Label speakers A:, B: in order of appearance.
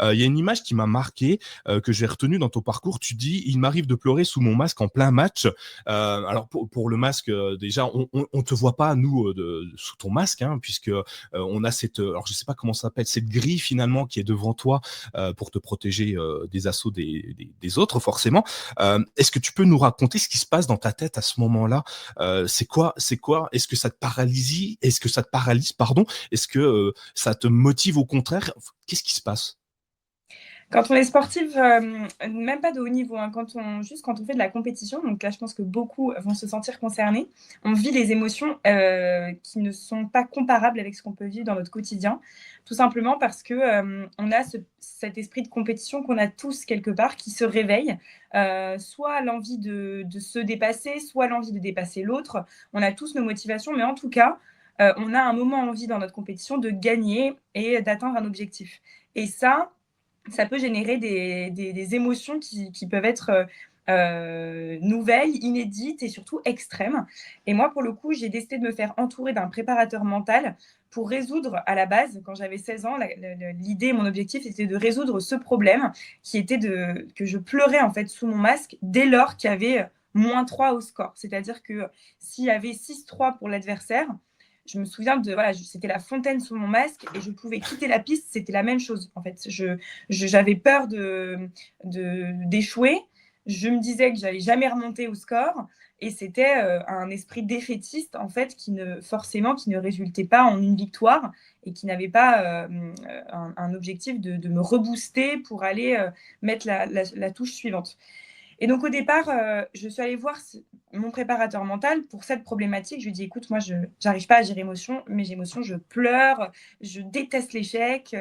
A: Il y a une image qui m'a marqué, que j'ai retenue dans ton parcours. Tu dis: «Il m'arrive de pleurer sous mon masque en plein match». Alors pour le masque, déjà, on te voit pas, nous, sous ton masque, hein, puisque on a cette, alors je sais pas comment ça s'appelle, cette grille finalement qui est devant toi pour te protéger des assauts des autres, forcément. Est-ce que tu peux nous raconter ce qui se passe dans ta tête à ce moment-là? C'est quoi? Est-ce que ça te paralyse? Est-ce que ça te paralyse, pardon? Est-ce que ça te motive au contraire? Qu'est-ce qui se passe?
B: Quand on est sportif, même pas de haut niveau, hein, quand on fait de la compétition, donc là, je pense que beaucoup vont se sentir concernés. On vit des émotions qui ne sont pas comparables avec ce qu'on peut vivre dans notre quotidien, tout simplement parce que on a cet esprit de compétition qu'on a tous quelque part qui se réveille, soit l'envie de se dépasser, soit l'envie de dépasser l'autre. On a tous nos motivations, mais en tout cas, on a un moment envie dans notre compétition de gagner et d'atteindre un objectif. Et ça peut générer des émotions qui peuvent être nouvelles, inédites et surtout extrêmes. Et moi, pour le coup, j'ai décidé de me faire entourer d'un préparateur mental pour résoudre, à la base, quand j'avais 16 ans, l'idée, mon objectif, c'était de résoudre ce problème qui était que je pleurais en fait sous mon masque dès lors qu'il y avait -3 au score. C'est-à-dire que s'il y avait 6-3 pour l'adversaire, je me souviens voilà, c'était la fontaine sous mon masque et je pouvais quitter la piste, c'était la même chose en fait. J'avais peur d'échouer, je me disais que j'allais jamais remonter au score et c'était un esprit défaitiste en fait qui ne résultait pas en une victoire et qui n'avait pas un objectif de me rebooster pour aller mettre la touche suivante. Et donc, au départ, je suis allée voir mon préparateur mental pour cette problématique. Je lui ai dit, écoute, moi, je n'arrive pas à gérer mes émotions, je pleure, je déteste l'échec.